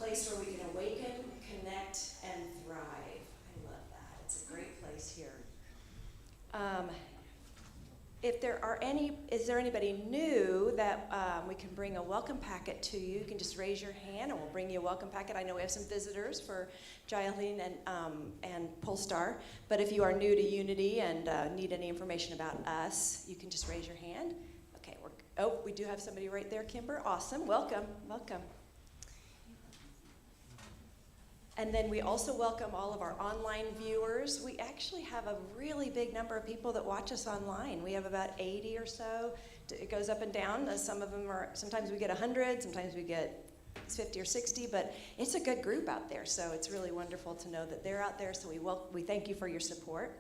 place where we can awaken, connect, and thrive. I love that. It's a great place here. Is there anybody new that we can bring a welcome packet to you? You can just raise your hand and we'll bring you a welcome packet. I know we have some visitors for Jaya Helin and Polestar, but if you are new to Unity and need any information about us, you can just raise your hand. Okay, we do have somebody right there, Kimber. Awesome, welcome. And then we also welcome all of our online viewers. We actually have a really big number of people that watch us online. We have about 80 or so. It goes up and down. Some of them are, sometimes we get 100, sometimes we get 50 or 60, but it's a good group out there. So it's really wonderful to know that they're out there. So we thank you for your support.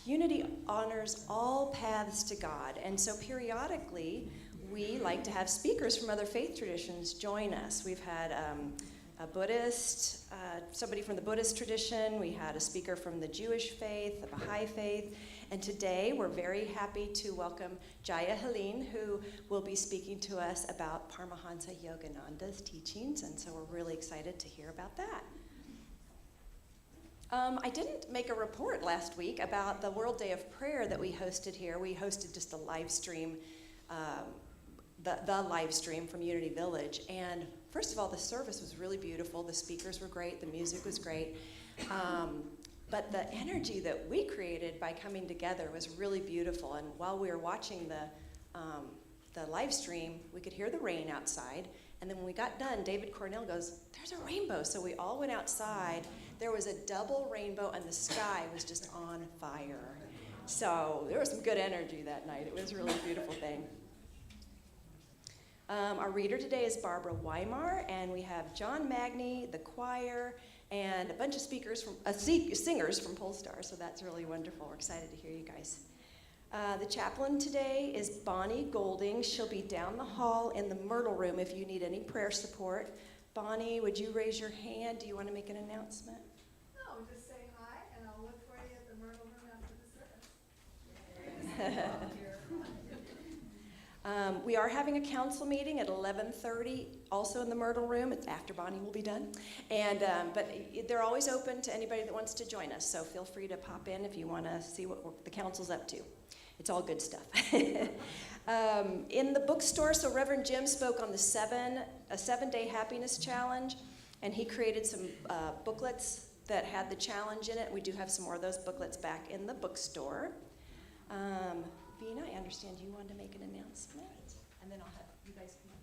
Unity honors all paths to God. And so periodically, we like to have speakers from other faith traditions join us. We've had a Buddhist, somebody from the Buddhist tradition. We had a speaker from the Jewish faith, the Baha'i faith. And today we're very happy to welcome Jaya Helin, who will be speaking to us about Paramahansa Yogananda's teachings. And so we're really excited to hear about that. I didn't make a report last week about the World Day of Prayer that we hosted here. We hosted just a live stream, the live stream from Unity Village. And first of all, the service was really beautiful. The speakers were great. The music was great. But the energy that we created by coming together was really beautiful. And while we were watching the live stream, we could hear the rain outside. And then when we got done, David Cornell goes, "There's a rainbow." So we all went outside. There was a double rainbow, and the sky was just on fire. So there was some good energy that night. It was a really beautiful thing. Our reader today is Barbara Weimar, and we have John Magny, the choir, and a bunch of singers from Polestar, so that's really wonderful. We're excited to hear you guys. The chaplain today is Bonnie Golding. She'll be down the hall in the Myrtle Room if you need any prayer support. Bonnie, would you raise your hand? Do you want to make an announcement? No, just say hi, and I'll look for you at the Myrtle Room after the service. We are having a council meeting at 11:30, also in the Myrtle Room. It's after Bonnie will be done. And but they're always open to anybody that wants to join us, so feel free to pop in if you want to see what the council's up to. It's all good stuff. In the bookstore, so Reverend Jim spoke on a 7-day happiness challenge, and he created some booklets that had the challenge in it. We do have some more of those booklets back in the bookstore. Vina, I understand you wanted to make an announcement, and then I'll have you guys come up.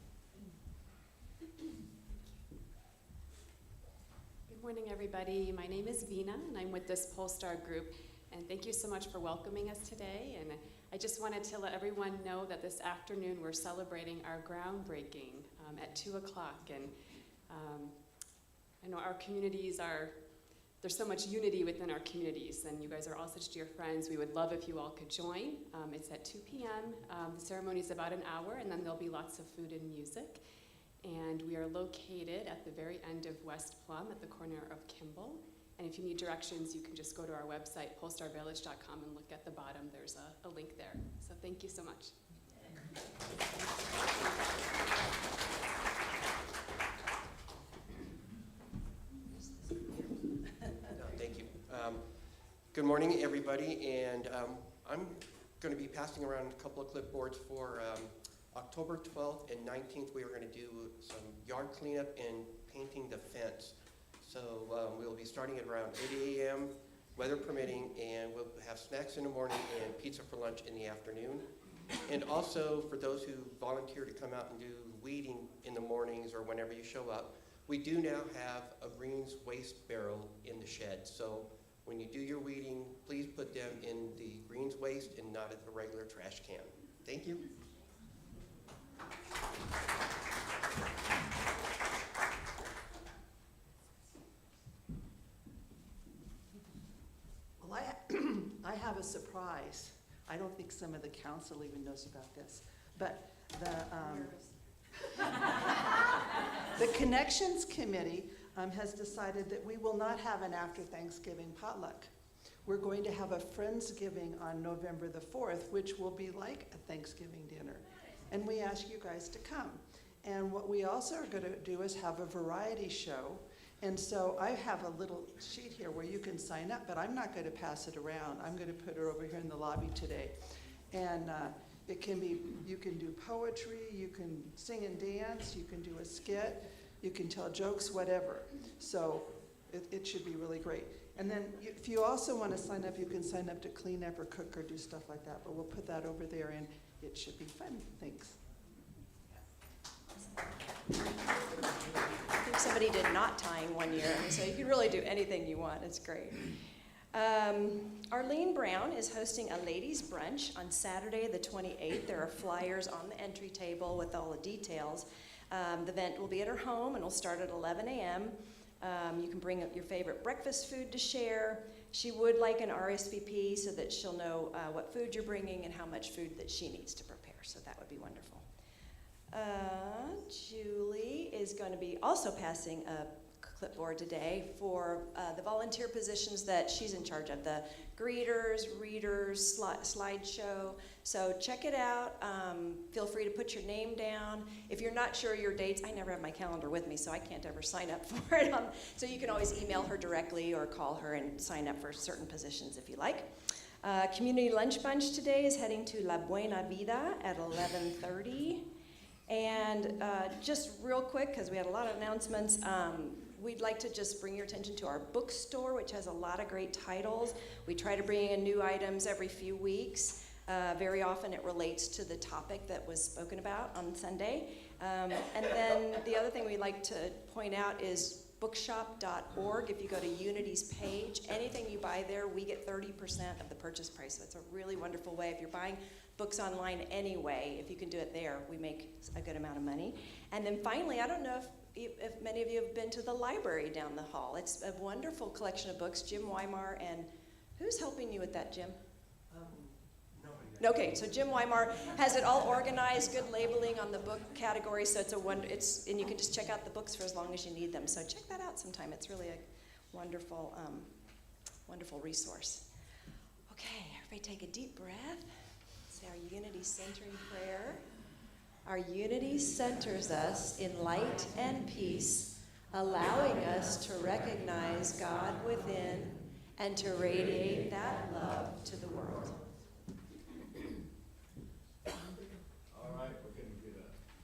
Good morning, everybody. My name is Vina, and I'm with this Polestar group. And thank you so much for welcoming us today. And I just wanted to let everyone know that this afternoon we're celebrating our groundbreaking at 2 o'clock. And I know our communities there's so much unity within our communities, and you guys are all such dear friends. We would love if you all could join. It's at 2 p.m. The ceremony is about an hour, and then there'll be lots of food and music. And we are located at the very end of West Plum at the corner of Kimball. And if you need directions, you can just go to our website, polestarvillage.com, and look at the bottom. There's a link there. So thank you so much. Thank you. Good morning, everybody. And I'm going to be passing around a couple of clipboards for October 12th and 19th. We are going to do some yard cleanup and painting the fence. So we'll be starting at around 8 a.m., weather permitting, and we'll have snacks in the morning and pizza for lunch in the afternoon. And also, for those who volunteer to come out and do weeding in the mornings or whenever you show up, we do now have a greens waste barrel in the shed. So when you do your weeding, please put them in the greens waste and not at the regular trash can. Thank you. I have a surprise. I don't think some of the council even knows about this, but the Connections Committee has decided that we will not have an after Thanksgiving potluck. We're going to have a Friendsgiving on November the 4th, which will be like a Thanksgiving dinner. And we ask you guys to come. And what we also are going to do is have a variety show. And so I have a little sheet here where you can sign up, but I'm not going to pass it around. I'm going to put it over here in the lobby today. And it can be, you can do poetry, you can sing and dance, you can do a skit, you can tell jokes, whatever. So it should be really great. And then if you also want to sign up, you can sign up to clean up or cook or do stuff like that. But we'll put that over there, and it should be fun. Thanks. I think somebody did knot tying one year, so you can really do anything you want. It's great. Arlene Brown is hosting a ladies' brunch on Saturday the 28th. There are flyers on the entry table with all the details. The event will be at her home and will start at 11 a.m. You can bring up your favorite breakfast food to share. She would like an RSVP so that she'll know what food you're bringing and how much food that she needs to prepare, so that would be wonderful. Julie is going to be also passing a clipboard today for the volunteer positions that she's in charge of, the greeters, readers, slideshow. So check it out. Feel free to put your name down. If you're not sure your dates, I never have my calendar with me, so I can't ever sign up for it. So you can always email her directly or call her and sign up for certain positions if you like. Community lunch bunch today is heading to La Buena Vida at 11:30. And just real quick, because we had a lot of announcements, we'd like to just bring your attention to our bookstore, which has a lot of great titles. We try to bring in new items every few weeks. Very often it relates to the topic that was spoken about on Sunday. And then the other thing we'd like to point out is bookshop.org. If you go to Unity's page, anything you buy there, we get 30% of the purchase price. So it's a really wonderful way. If you're buying books online anyway, if you can do it there, we make a good amount of money. And then finally, I don't know if many of you have been to the library down the hall. It's a wonderful collection of books. Jim Weimar, and who's helping you with that, Jim? Okay, so Jim Weimar has it all organized, good labeling on the book category, so and you can just check out the books for as long as you need them. So check that out sometime. It's really a wonderful, wonderful resource. Okay, everybody take a deep breath. Say our unity centering prayer. Our unity centers us in light and peace, allowing us to recognize God within and to radiate that love to the world. All right, we're going to get a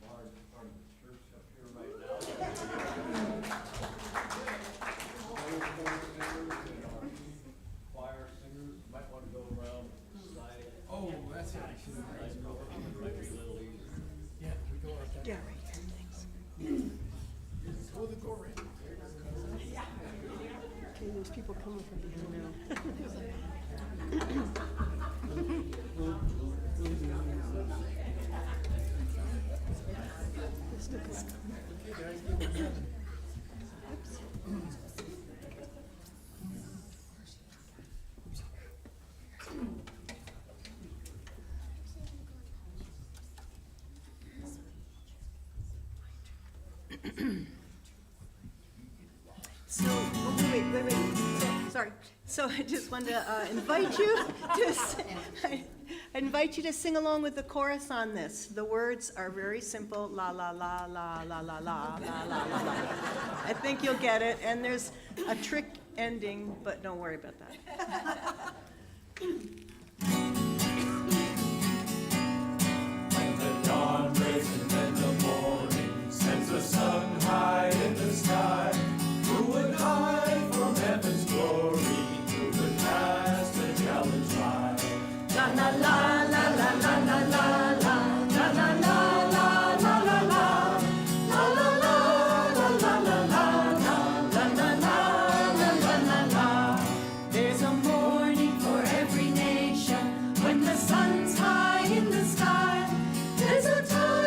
large part of the church up here right now. Choir singers might want to go around the side. Oh, that's it. I should have Might be a little easier. Yeah, we go like that. Yeah, right here, thanks. Go the go ring. Okay, there's people coming from behind now. So, wait. Sorry. So I just wanted to invite you to sing along with the chorus on this. The words are very simple. La la la la la la la la la la la. I think you'll get it. And there's a trick ending, but don't worry about that. When the dawn breaks and then the morning sends the sun high in the sky, who would hide from heaven's glory? Who could cast a challenge by? La la la la la la la la la la la la la la la la. La la la la la la la la la la la. There's a morning for every nation when the sun's high in the sky. There's a time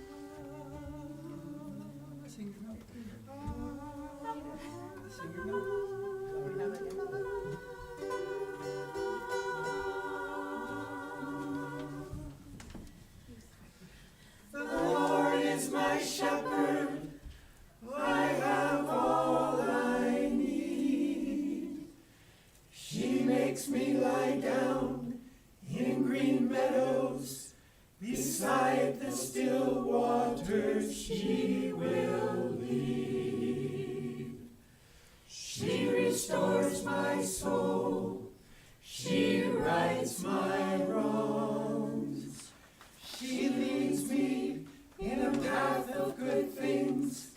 The Lord is my shepherd, I have all I need. She makes me lie down in green meadows, beside the still waters she will lead. She restores my soul, she rights my wrongs. She leads me in a path of good things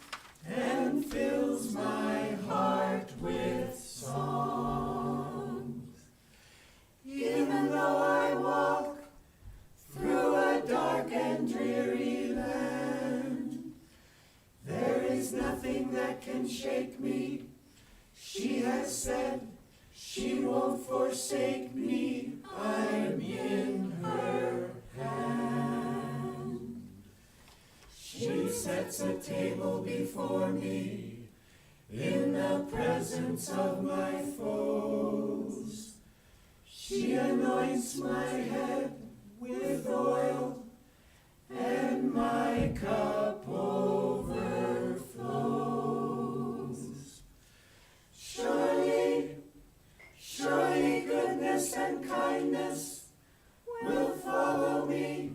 and fills my heart with songs. Even though I walk through a dark and dreary land, there is nothing that can shake me. She has said she won't forsake me. I'm in her hand. She sets a table before me in the presence of my foes. She anoints my head with oil, and my cup overflows. Surely, surely goodness and kindness will follow me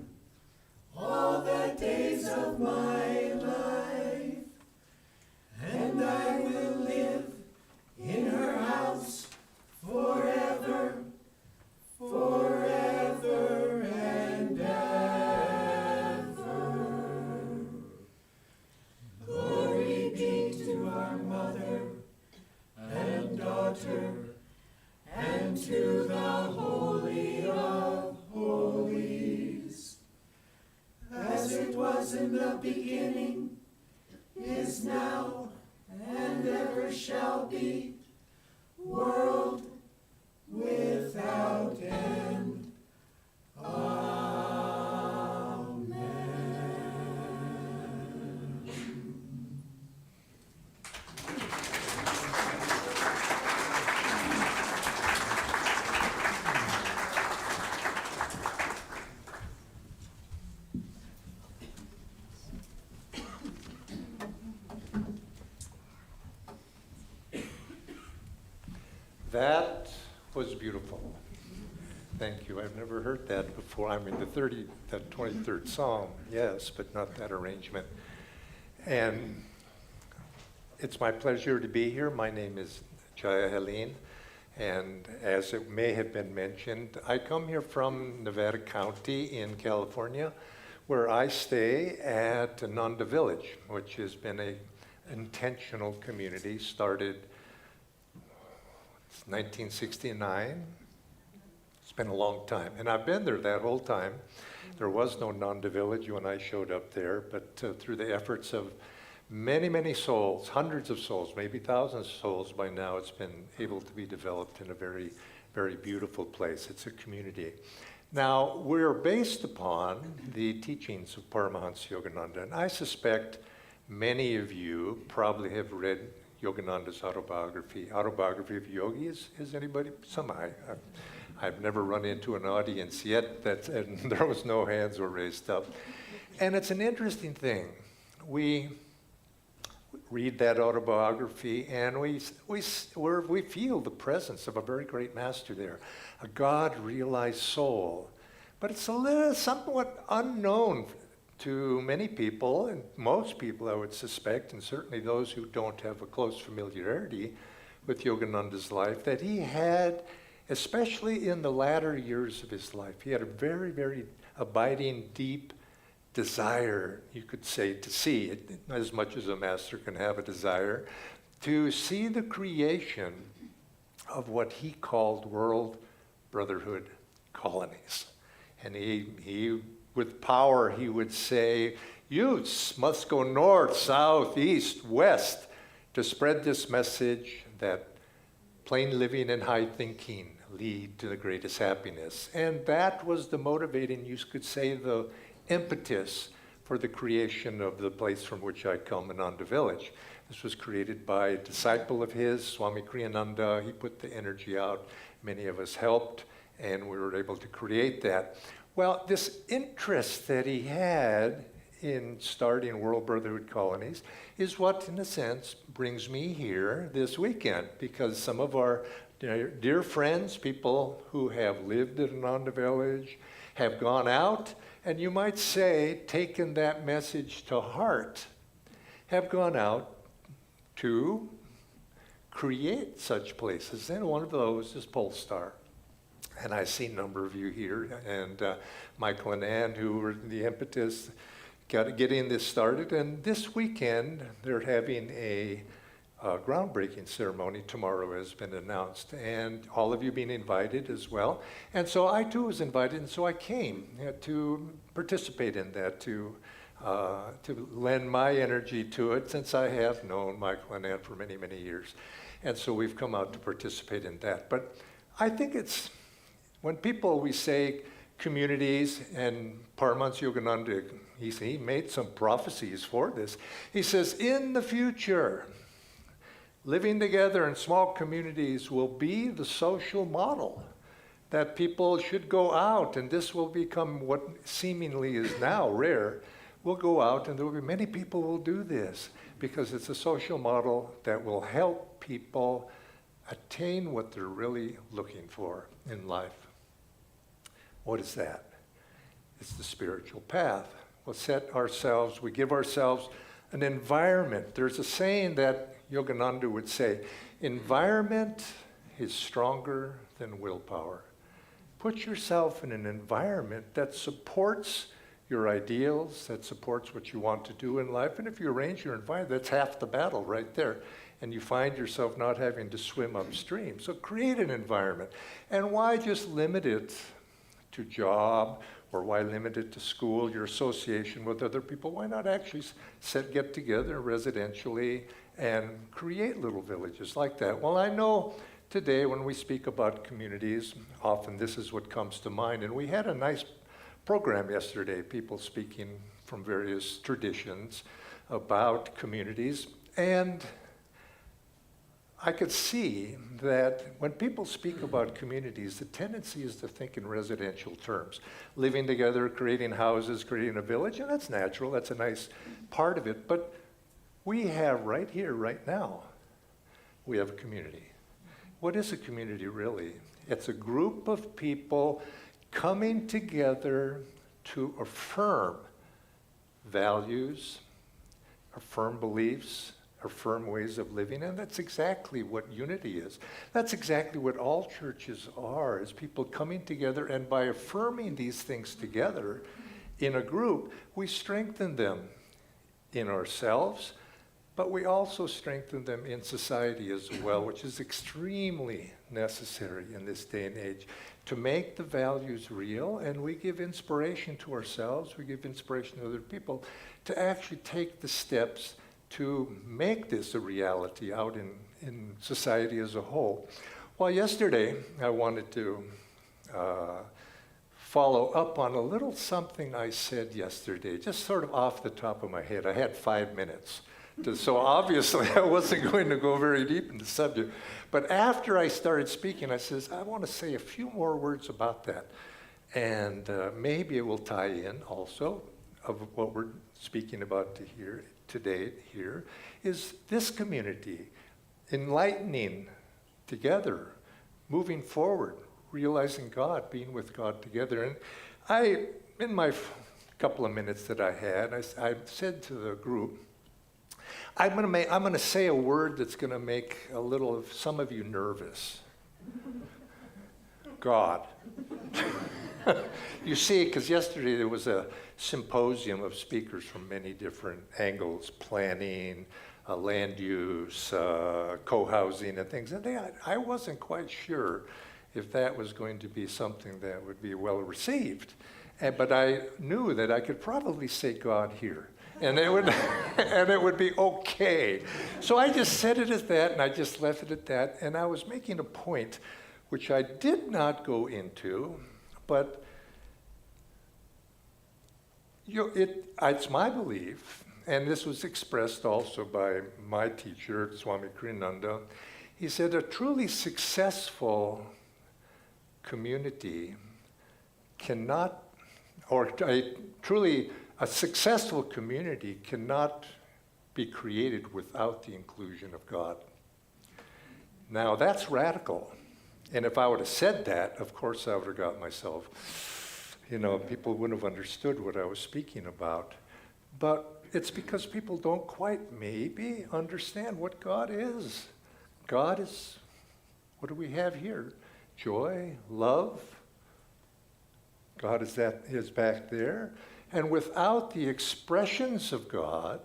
all the days of my life, and I will live in her house forever, forever and ever. Glory be to our Mother and Daughter, and to the Holy of Holies, as it was in the beginning, is now, and ever shall be, world without end. Amen. That was beautiful. Thank you. I've never heard that before. I mean, the 23rd Psalm, yes, but not that arrangement. And it's my pleasure to be here. My name is Jaya Helin, and as it may have been mentioned, I come here from Nevada County in California, where I stay at Ananda Village, which has been an intentional community started 1969. It's been a long time, and I've been there that whole time. There was no Ananda Village when I showed up there, but through the efforts of many, many souls, hundreds of souls, maybe thousands of souls by now, it's been able to be developed in a very, very beautiful place. It's a community. Now, we're based upon the teachings of Paramahansa Yogananda, and I suspect many of you probably have read Yogananda's autobiography of Yogi. Is anybody? I've never run into an audience yet and there was no hands were raised up. And it's an interesting thing. We read that autobiography and we feel the presence of a very great master there, a God-realized soul. But it's somewhat unknown to many people, and most people I would suspect, and certainly those who don't have a close familiarity with Yogananda's life, that he had, especially in the latter years of his life, he had a very, very abiding, deep desire, you could say, to see, as much as a master can have a desire, to see the creation of what he called world brotherhood colonies. And he with power, he would say, youths must go north, south, east, west to spread this message that plain living and high thinking lead to the greatest happiness. And that was the motivating, you could say, the impetus for the creation of the place from which I come, Ananda Village. This was created by a disciple of his, Swami Kriyananda. He put the energy out. Many of us helped, and we were able to create that. Well, this interest that he had in starting World Brotherhood colonies is what, in a sense, brings me here this weekend, because some of our dear friends, people who have lived at Ananda Village, have gone out, and you might say, taken that message to heart, have gone out to create such places. And one of those is Polestar. And I see a number of you here, and Michael and Ann, who were the impetus getting this started. And this weekend, they're having a groundbreaking ceremony. Tomorrow has been announced, and all of you being invited as well. And so I too was invited, and so I came to participate in that, to lend my energy to it, since I have known Michael and Ann for many, many years. And so we've come out to participate in that. But I think it's, when we say communities, and Paramahansa Yogananda, he made some prophecies for this. He says, in the future, living together in small communities will be the social model, that people should go out, and this will become what seemingly is now rare. We'll go out, and there will be many people who will do this, because it's a social model that will help people attain what they're really looking for in life. What is that? It's the spiritual path. We give ourselves an environment. There's a saying that Yogananda would say, environment is stronger than willpower. Put yourself in an environment that supports your ideals, that supports what you want to do in life. And if you arrange your environment, that's half the battle right there. And you find yourself not having to swim upstream. So create an environment. And why just limit it to job, or why limit it to school, your association with other people? Why not actually get together residentially and create little villages like that? Well, I know today when we speak about communities, often this is what comes to mind. And we had a nice program yesterday, people speaking from various traditions about communities. And I could see that when people speak about communities, the tendency is to think in residential terms. Living together, creating houses, creating a village, and that's natural, that's a nice part of it. But we have right here, right now, we have a community. What is a community really? It's a group of people coming together to affirm values, affirm beliefs, affirm ways of living, and that's exactly what unity is. That's exactly what all churches are, is people coming together, and by affirming these things together in a group, we strengthen them in ourselves, but we also strengthen them in society as well, which is extremely necessary in this day and age, to make the values real. And we give inspiration to ourselves, we give inspiration to other people to actually take the steps to make this a reality out in society as a whole. Well, yesterday, I wanted to follow up on a little something I said yesterday, just sort of off the top of my head. I had 5 minutes. So obviously, I wasn't going to go very deep in the subject. But after I started speaking, I says, I want to say a few more words about that. And maybe it will tie in also of what we're speaking about today here, is this community, enlightening together, moving forward, realizing God, being with God together. And in my couple of minutes that I had, I said to the group, I'm going to say a word that's going to make a little of some of you nervous. God. You see, because yesterday there was a symposium of speakers from many different angles, planning, land use, co-housing and things. And I wasn't quite sure if that was going to be something that would be well received. But I knew that I could probably say God here. And it would be okay. So I just said it as that, and I just left it at that. And I was making a point, which I did not go into, but It's my belief, and this was expressed also by my teacher, Swami Kriyananda. He said a truly successful community cannot, or a successful community cannot be created without the inclusion of God. Now, that's radical. And if I would have said that, of course I would have got myself, people wouldn't have understood what I was speaking about. But it's because people don't quite maybe understand what God is. God is, what do we have here? Joy, love. God is back there. And without the expressions of God,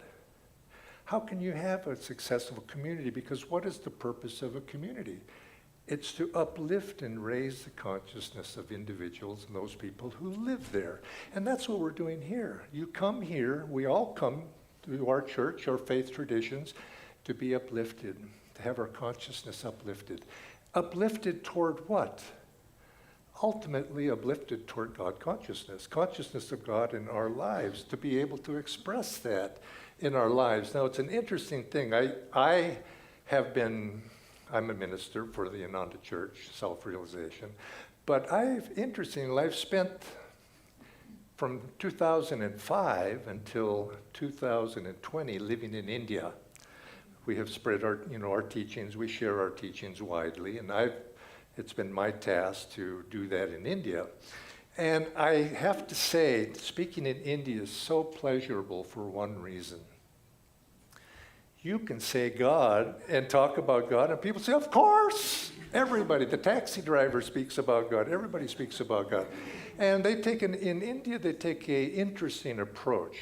how can you have a successful community? Because what is the purpose of a community? It's to uplift and raise the consciousness of individuals and those people who live there. And that's what we're doing here. You come here, we all come to our church, our faith traditions, to be uplifted, to have our consciousness uplifted. Uplifted toward what? Ultimately uplifted toward God consciousness of God in our lives, to be able to express that in our lives. Now, it's an interesting thing. I'm a minister for the Ananda Church, self-realization, but I've spent from 2005 until 2020 living in India. We have spread our teachings, we share our teachings widely, and it's been my task to do that in India. And I have to say, speaking in India is so pleasurable for one reason. You can say God and talk about God, and people say, of course! Everybody, the taxi driver speaks about God, everybody speaks about God. And in India, they take an interesting approach.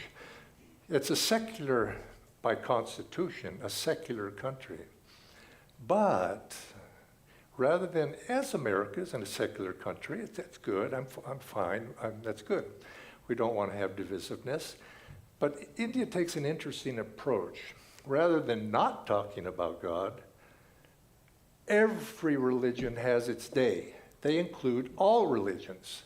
It's a secular, by constitution, a secular country. But rather than, as America is in a secular country, that's good, I'm fine, that's good. We don't want to have divisiveness. But India takes an interesting approach. Rather than not talking about God, every religion has its day. They include all religions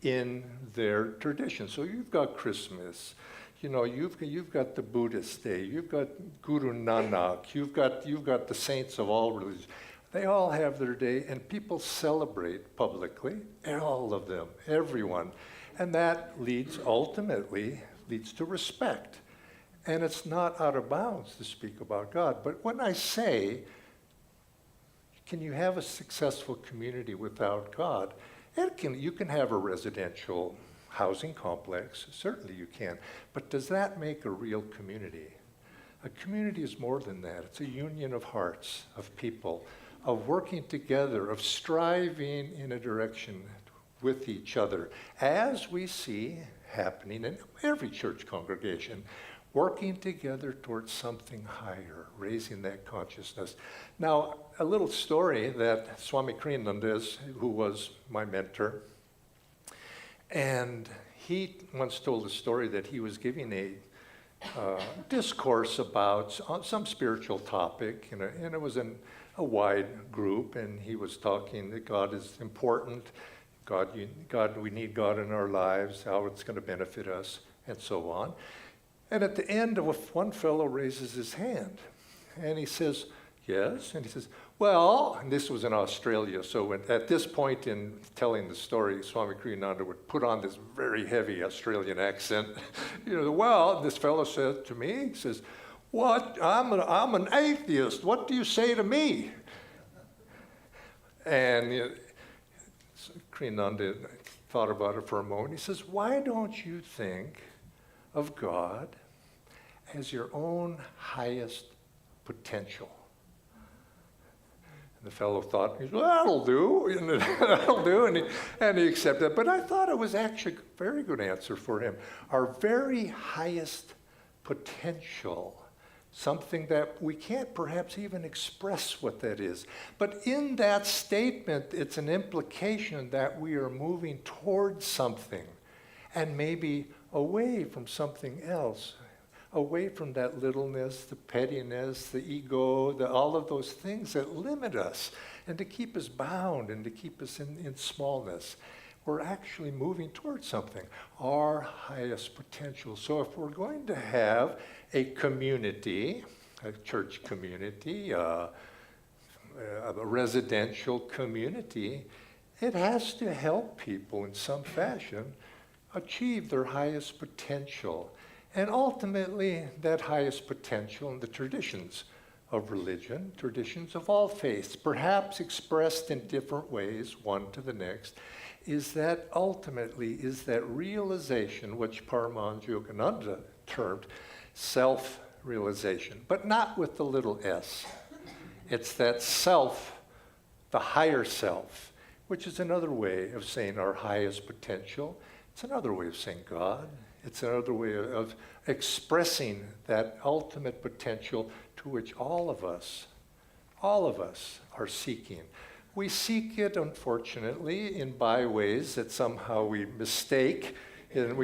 in their tradition. So you've got Christmas, you've got the Buddhist day, you've got Guru Nanak, you've got the saints of all religions. They all have their day, and people celebrate publicly, all of them, everyone. And that ultimately leads to respect. And it's not out of bounds to speak about God. But when I say, can you have a successful community without God? You can have a residential housing complex, certainly you can. But does that make a real community? A community is more than that. It's a union of hearts, of people, of working together, of striving in a direction with each other, as we see happening in every church congregation, working together towards something higher, raising that consciousness. Now, a little story that Swami Kriyananda, who was my mentor, and he once told a story that he was giving a discourse about some spiritual topic, and it was in a wide group, and he was talking that God is important, we need God in our lives, how it's going to benefit us, and so on. And at the end, one fellow raises his hand, and he says, yes, and he says, well, and this was in Australia, so at this point in telling the story, Swami Kriyananda would put on this very heavy Australian accent. Well, this fellow said to me, he says, what? I'm an atheist. What do you say to me? And Kriyananda thought about it for a moment. He says, why don't you think of God as your own highest potential? And the fellow thought, well, that'll do, that'll do, and he accepted it. But I thought it was actually a very good answer for him. Our very highest potential, something that we can't perhaps even express what that is. But in that statement, it's an implication that we are moving towards something, and maybe away from something else, away from that littleness, the pettiness, the ego, all of those things that limit us and to keep us bound and to keep us in smallness. we're actually moving towards something, our highest potential. So if we're going to have a community, a church community, a residential community, it has to help people in some fashion achieve their highest potential. And ultimately, that highest potential in the traditions of religion, traditions of all faiths, perhaps expressed in different ways, one to the next, is that ultimately is that realization, which Paramahansa Yogananda termed self-realization, but not with the little s. It's that self, the higher self, which is another way of saying our highest potential. It's another way of saying God. It's another way of expressing that ultimate potential to which all of us are seeking. We seek it, unfortunately, in byways that somehow we mistake, and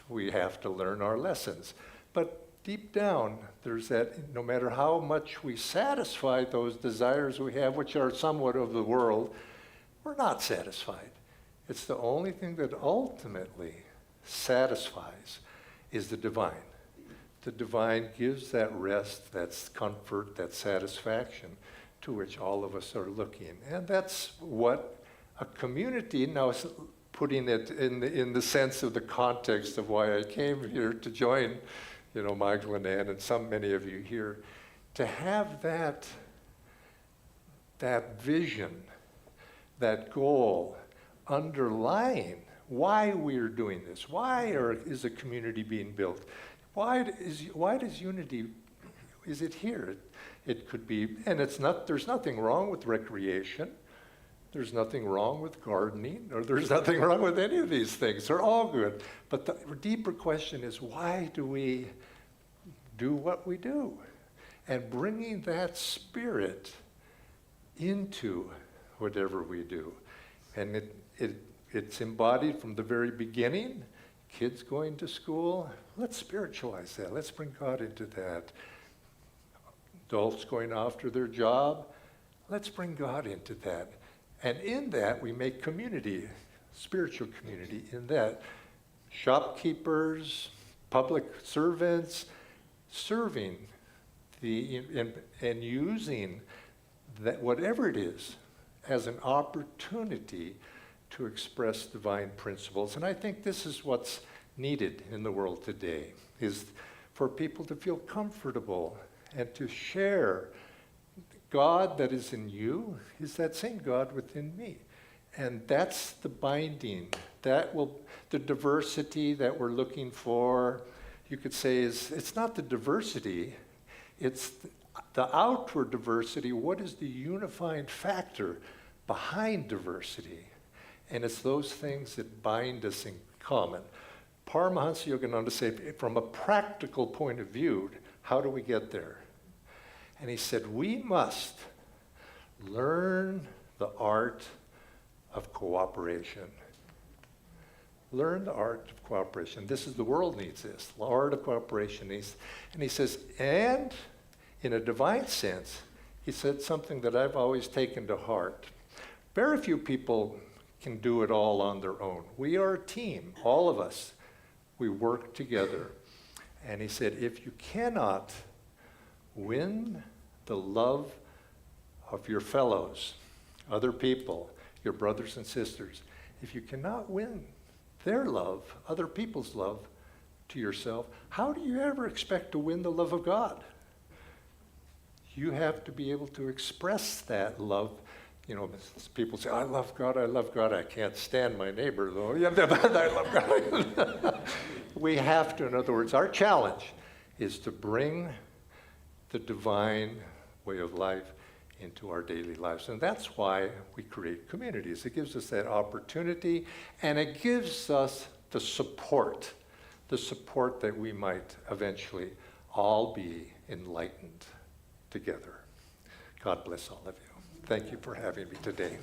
we have to learn our lessons. But deep down, there's that, no matter how much we satisfy those desires we have, which are somewhat of the world, we're not satisfied. It's the only thing that ultimately satisfies is the divine. The divine gives that rest, that comfort, that satisfaction to which all of us are looking. And that's what a community, now putting it in the sense of the context of why I came here to join, Michael and Ann and many of you here, to have that vision, that goal underlying why we're doing this. Why is a community being built? Why does unity, is it here? It could be, and there's nothing wrong with recreation. There's nothing wrong with gardening, or there's nothing wrong with any of these things. They're all good. But the deeper question is, why do we do what we do? And bringing that spirit into whatever we do. And it's embodied from the very beginning. Kids going to school, let's spiritualize that. Let's bring God into that. Adults going after their job, let's bring God into that. And in that, we make community, spiritual community in that. Shopkeepers, public servants, serving and using that, whatever it is, as an opportunity to express divine principles. And I think this is what's needed in the world today, is for people to feel comfortable and to share God that is in you is that same God within me. And that's the binding. The diversity that we're looking for, you could say, it's not the diversity, it's the outward diversity. What is the unifying factor behind diversity? And it's those things that bind us in common. Paramahansa Yogananda said, from a practical point of view, how do we get there? And he said, we must learn the art of cooperation. Learn the art of cooperation. The world needs this, the art of cooperation. And he says, and in a divine sense, he said something that I've always taken to heart. Very few people can do it all on their own. We are a team, all of us. We work together. And he said, if you cannot win the love of your fellows, other people, your brothers and sisters, if you cannot win their love, other people's love to yourself, how do you ever expect to win the love of God? You have to be able to express that love. People say, I love God, I can't stand my neighbor, though. Yeah, but I love God. We have to, in other words, our challenge is to bring the divine way of life into our daily lives. And that's why we create communities. It gives us that opportunity, and it gives us the support that we might eventually all be enlightened together. God bless all of you. Thank you for having me today.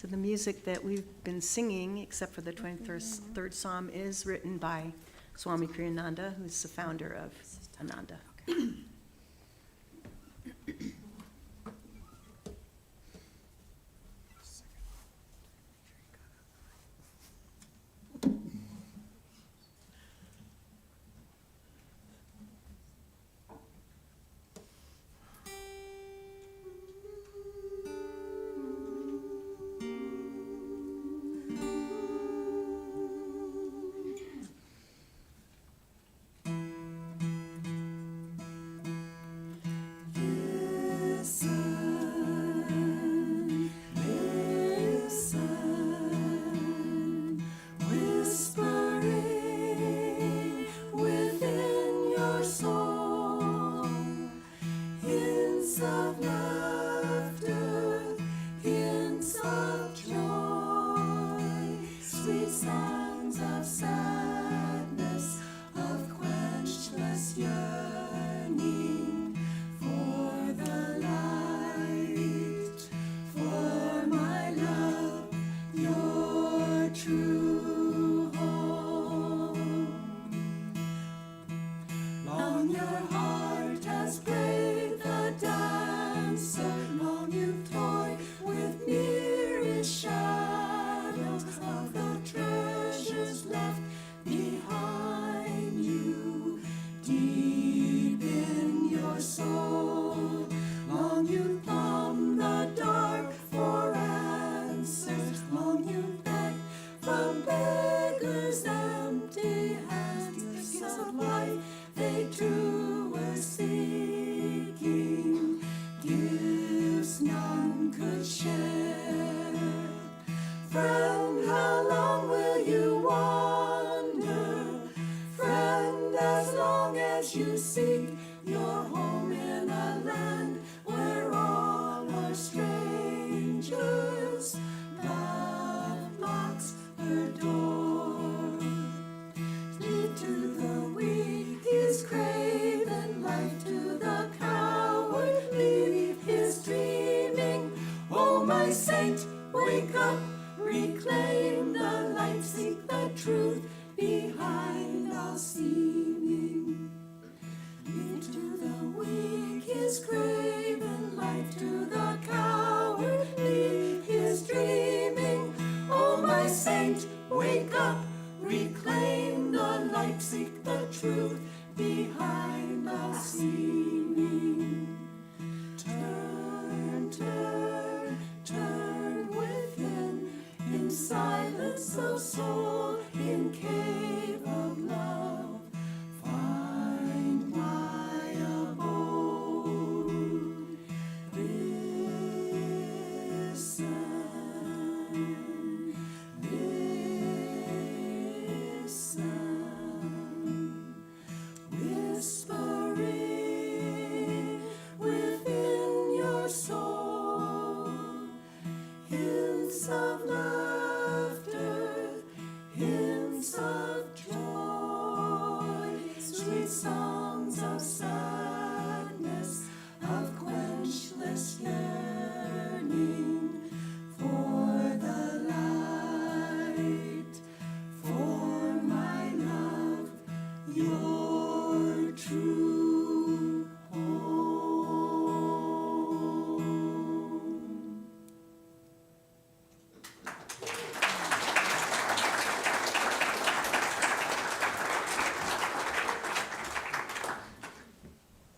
So the music that we've been singing, except for the 23rd Psalm, is written by Swami Kriyananda, who's the founder of Ananda.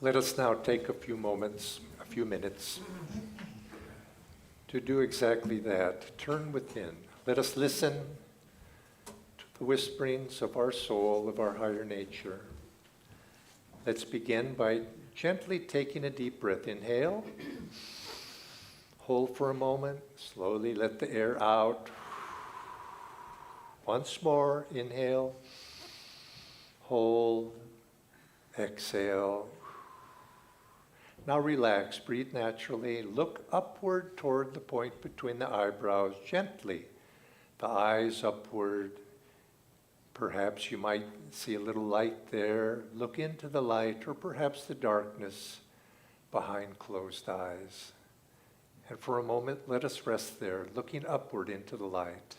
Let us now take a few minutes, to do exactly that. Turn within. Let us listen to the whisperings of our soul, of our higher nature. Let's begin by gently taking a deep breath. Inhale. Hold for a moment. Slowly let the air out. Once more. Inhale. Hold. Exhale. Now relax, breathe naturally, look upward toward the point between the eyebrows, gently, the eyes upward. Perhaps you might see a little light there. Look into the light, or perhaps the darkness behind closed eyes. And for a moment, let us rest there, looking upward into the light.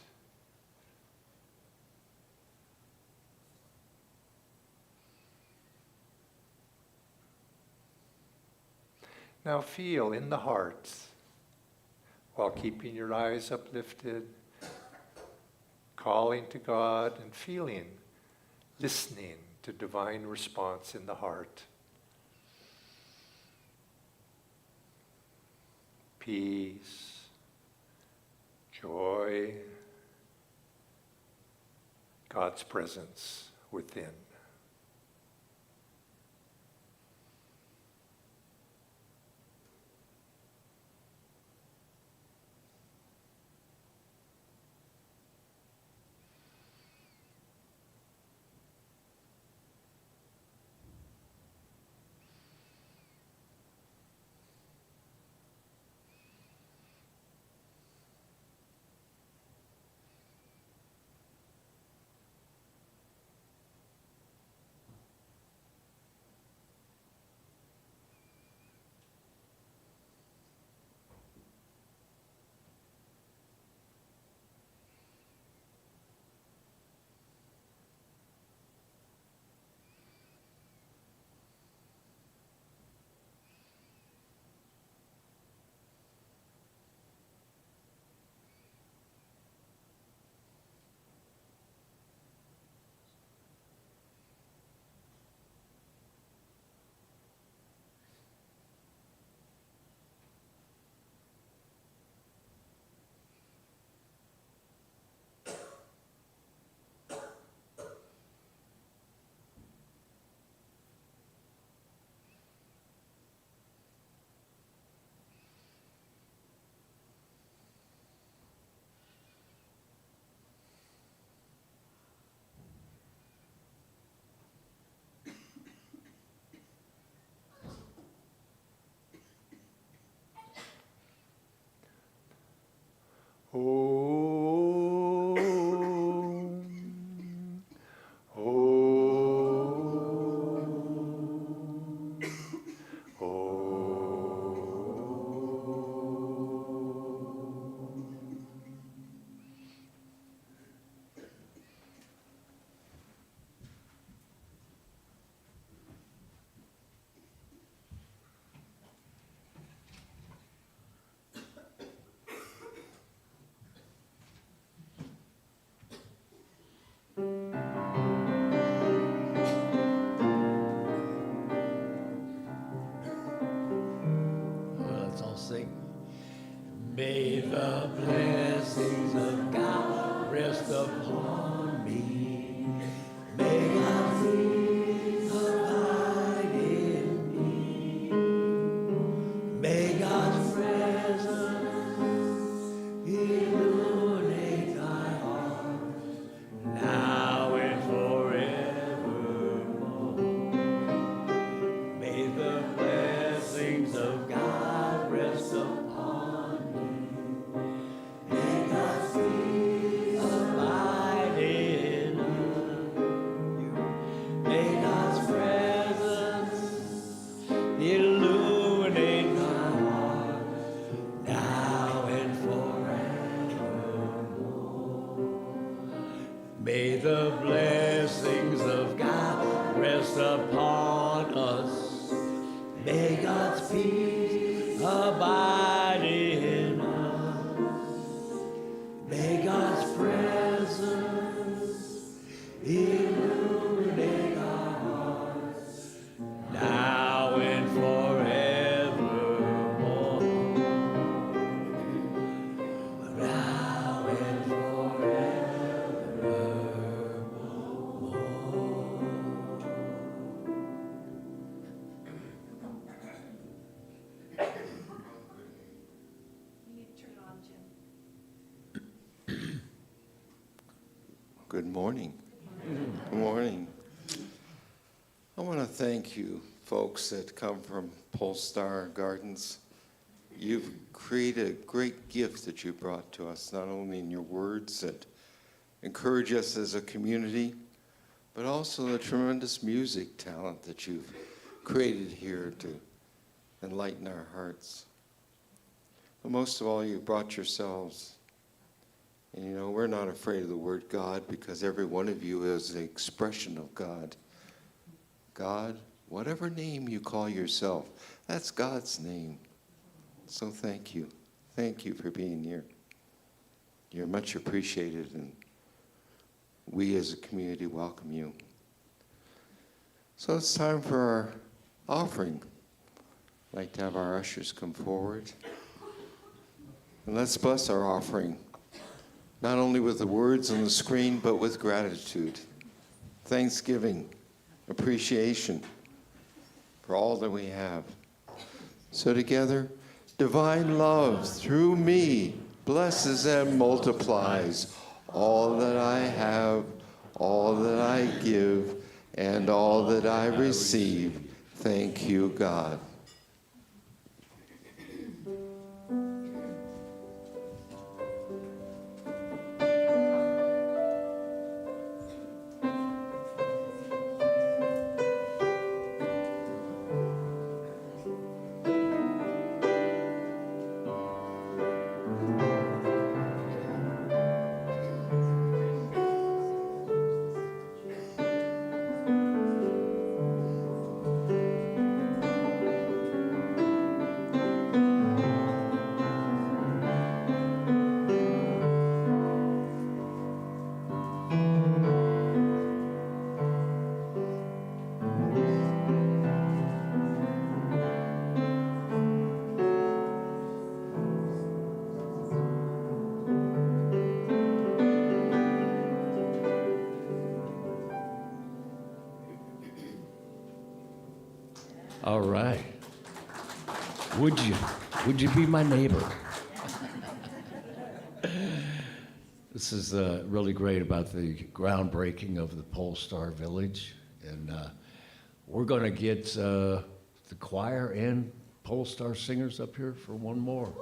Now feel in the heart, while keeping your eyes uplifted, calling to God and feeling, listening to divine response in the heart. Peace, joy, God's presence within. Let's all sing. May the blessings of God rest upon me. May God's peace abide in me. May God's presence illuminate thy heart now and forevermore. May the blessings of God rest upon me. May God's peace abide in you. May God's presence illuminate my heart now and forevermore. May the blessings of God rest upon us. May God's peace abide in us. May God's presence illuminate our hearts now and forevermore. Now and forevermore. You need to turn it on, Jim. Good morning. Good morning. I want to thank you folks that come from Polestar Gardens. You've created a great gift that you brought to us, not only in your words that encourage us as a community, but also the tremendous music talent that you've created here to enlighten our hearts. But most of all, you brought yourselves. And you know, we're not afraid of the word God because every one of you is an expression of God. God, whatever name you call yourself, that's God's name. So thank you. Thank you for being here. You're much appreciated, and we as a community welcome you. So it's time for our offering. I'd like to have our ushers come forward. And let's bless our offering, not only with the words on the screen, but with gratitude, thanksgiving, appreciation for all that we have. So together, divine love through me blesses and multiplies all that I have, all that I give, and all that I receive. Thank you, God. All right. Would you be my neighbor? This is really great about the groundbreaking of the Polestar Village, and we're going to get the choir and Polestar singers up here for one more.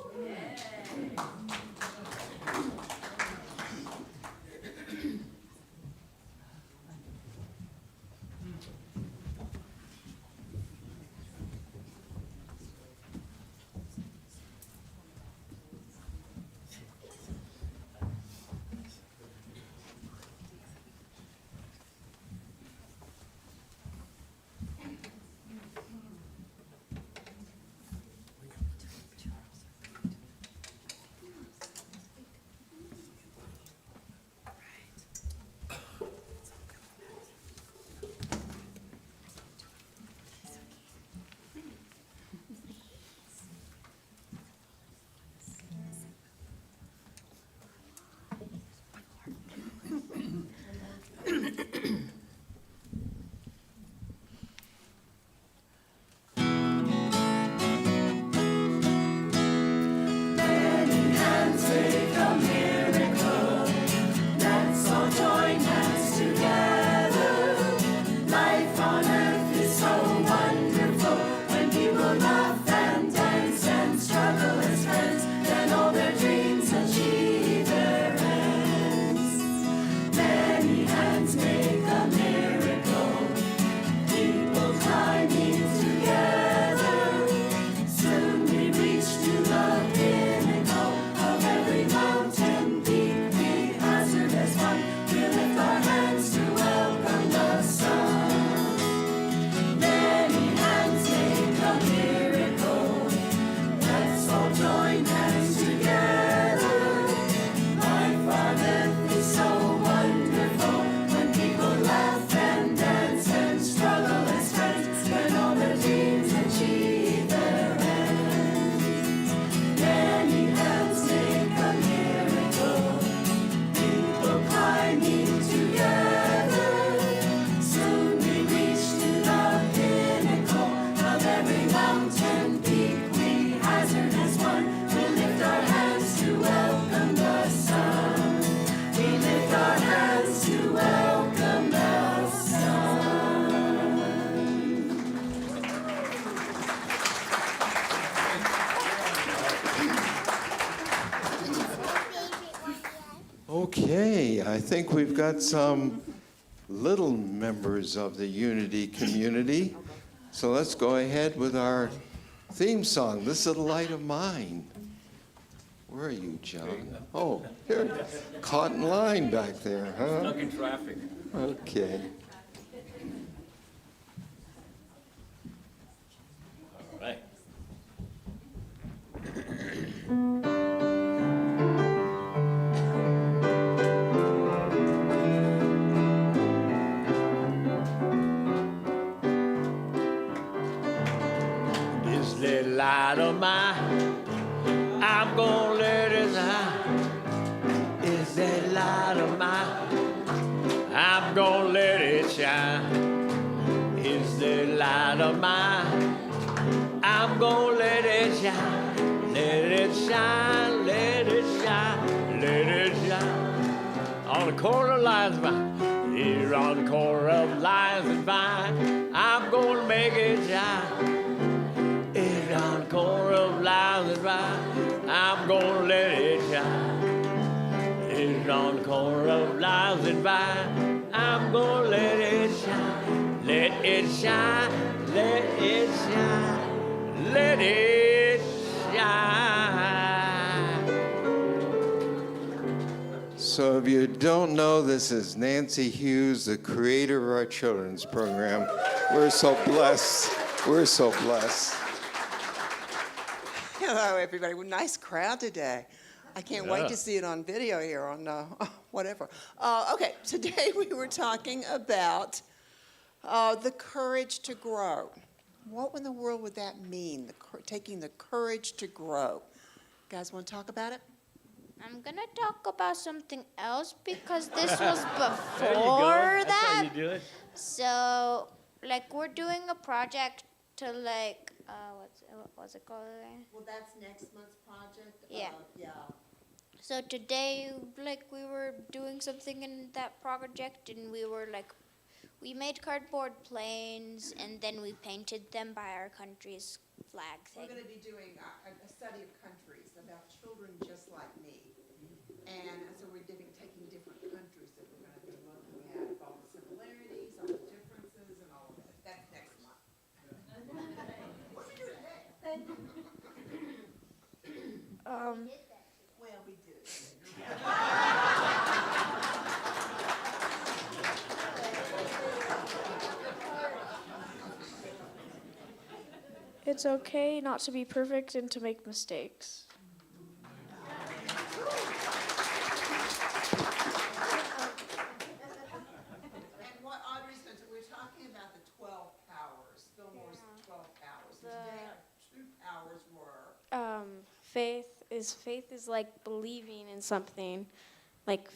Okay, I think we've got some little members of the Unity community. So let's go ahead with our theme song, This Little Light of Mine. Where are you, John? Oh, here. Caught in line back there, huh? Stuck in traffic. Okay. All right. This little light of mine, I'm gonna let it shine. It's that light of mine, I'm gonna let it shine. It's the light of mine, I'm gonna let it shine. Let it shine, let it shine, let it shine. On the corner of Lions Vine, here on the corner of Lions and Vine, I'm gonna make it shine. It's on the corner of Lions and Vine, I'm gonna let it shine. It's on the corner of Lions and Vine, I'm gonna let it shine. Let it shine, let it shine, let it shine. So if you don't know, this is Nancy Hughes, the creator of our children's program. We're so blessed. We're so blessed. Hello, everybody. Well, nice crowd today. I can't wait to see it on video here on whatever. Okay, today we were talking about the courage to grow. What in the world would that mean, taking the courage to grow? You guys want to talk about it? I'm going to talk about something else because this was There you go. before That's how that. you do it. So, like, we're doing a project to, like, what's it called again? Well, that's next month's project. Yeah. Yeah. So today, like, we were doing something in that project, and we were, like, we made cardboard planes, and then we painted them by our country's flag thing. We're going to be doing a study of countries about children just like me. And so we're taking different countries that we're going to be looking at, all the similarities, all the differences, and all of that. That's next month. What did you say? Well, we did. It's okay not to be perfect and to make mistakes. And what Audrey's going to, we're talking about the 12 powers, Fillmore's 12 powers. And today our 2 powers were? Faith is like believing in something, like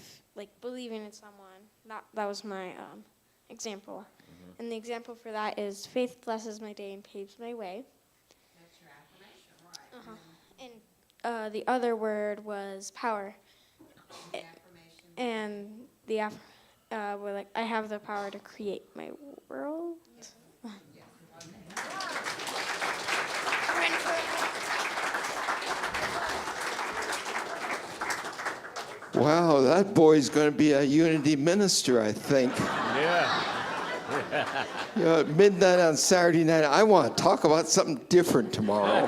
believing in someone. That was my example. Mm-hmm. And the example for that is faith blesses my day and paves my way. That's your affirmation, right. And the other word was power. The affirmation. And the we're like, I have the power to create my world. Wow, that boy's going to be a unity minister, I think. Yeah. You know, at midnight on Saturday night, I want to talk about something different tomorrow.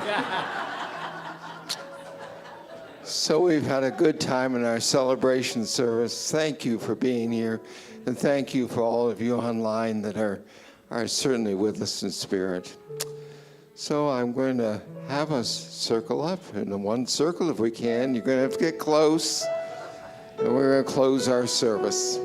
So we've had a good time in our celebration service. Thank you for being here, and thank you for all of you online that are certainly with us in spirit. So I'm going to have us circle up in one circle if we can. You're going to have to get close, and we're going to close our service.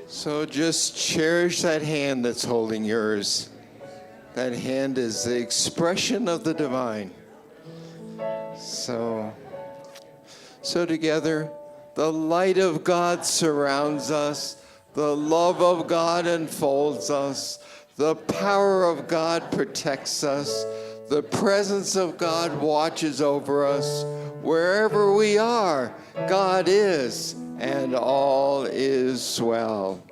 So just cherish that hand that's holding yours. That hand is the expression of the divine. So together, the light of God surrounds us. The love of God enfolds us. The power of God protects us. The presence of God watches over us. Wherever we are, God is, and all is well.